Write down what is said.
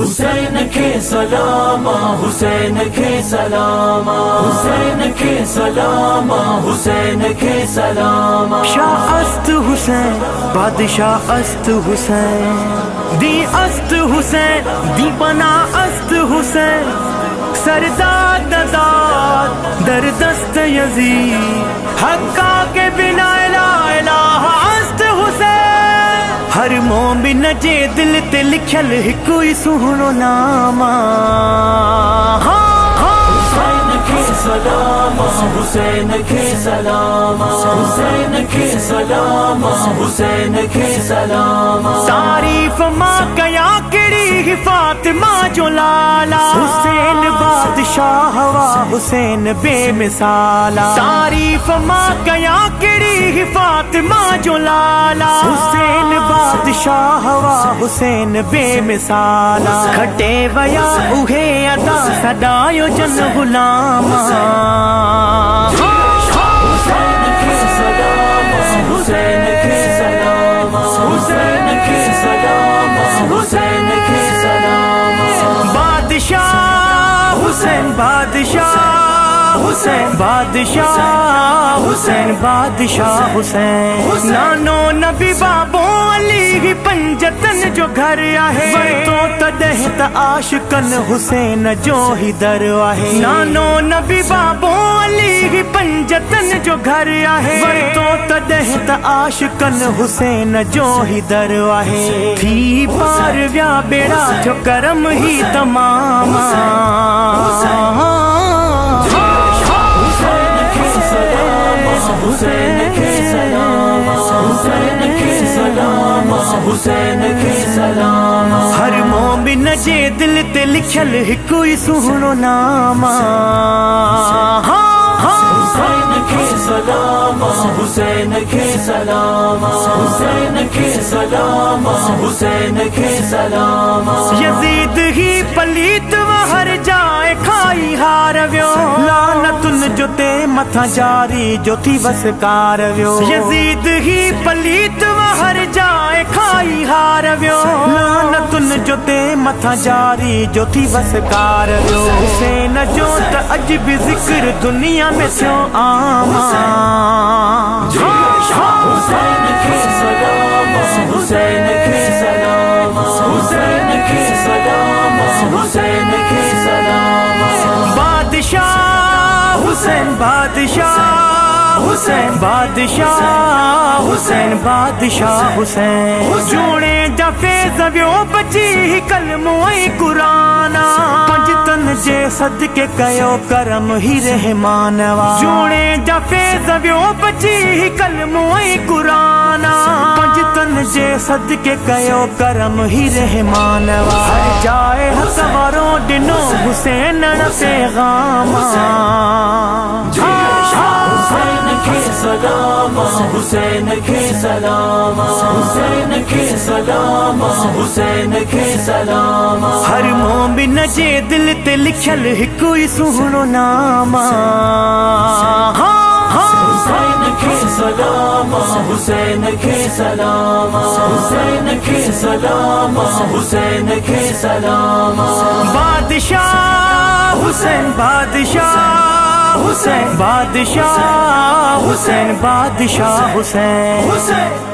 हुसैन के सलामा, हुसैन के सलामा, हुसैन के सलामा, हुसैन के सलामा। शाह अस्त हुसैन, बादशाह अस्त हुसैन, दी अस्त हुसैन, दी बना अस्त हुसैन, सरदार दाद दर दस्त यजीद, हक्का के बिना ला इलाहा अस्त हुसैन। हर मोमिन जे दिल ते लिखल हिकु ही सुहिणो नामा। हुसैन के सलामा, हुसैन के सलामा, हुसैन के सलामा, हुसैन के सलामा। तारीफ मां कया किड़ी फातिमा जो लाला, हुसैन बादशाह वा हुसैन बेमिसाला। तारीफ मां कया किड़ी फातिमा जो लाला, हुसैन बादशाह वा हुसैन बेमिसाला। खटे वया उहे अदा सदायो जन गुलामा। हुसैन के सलामा, हुसैन के सलामा, हुसैन के सलामा, हुसैन के सलामा। बादशाह हुसैन, बादशाह हुसैन, बादशाह हुसैन, बादशाह हुसैन। नानो नबी बाबो अली पंजतन जो घर आहे, तो तॾहिं त आशिकन हुसैन जो ही दर आहे। नानो नबी बाबो अली पंजतन जो घर आहे, तो तॾहिं त आशिकन हुसैन जो ही दर आहे। थी पार विया बेड़ा जो करम ही तमाम। हुसैन के सलामा, हुसैन के सलामा, हुसैन के सलामा। हर मोमिन जे दिल ते लिखल हिकु ही सुहिणो नामा। हुसैन के सलामा, हुसैन के सलामा, हुसैन के सलामा, हुसैन के सलामा। यजीद ही पलीत व हर जाए खाई हार वियो, लानतुन जो ते मथा जारी जो थी बस कार वियो। यजीद ही पलीत व हर जाए खाई हार वियो, लानतुन जो ते मथा जारी जो थी बस कार वियो। हुसैन जो त अज भी जिक्र दुनिया में थियो आमा। हुसैन के सलामा, हुसैन के सलामा, हुसैन के सलामा, हुसैन के सलामा। बादशाह हुसैन, बादशाह हुसैन, बादशाह हुसैन, बादशाह हुसैन। जूणे जा फैज़ वियो बची कलमो ऐं कुराना, पंजतन जे सदके कयो करम ही रहमान वा। जूणे जा फैज़ वियो बची कलमो ऐं कुराना, पंजतन जे सदके कयो करम ही रहमान वा। हर जाए हक वारो ॾिनो हुसैन पैगाम। हुसैन के सलामा, हुसैन के सलामा, हुसैन के सलामा, हुसैन के सलामा। हर मोमिन जे दिल ते लिखल हिकु ही सुहिणो नामा। हुसैन के सलामा, हुसैन के सलामा, हुसैन के सलामा, हुसैन के सलामा। बादशाह हुसैन, बादशाह हुसैन, बादशाह हुसैन, बादशाह हुसैन।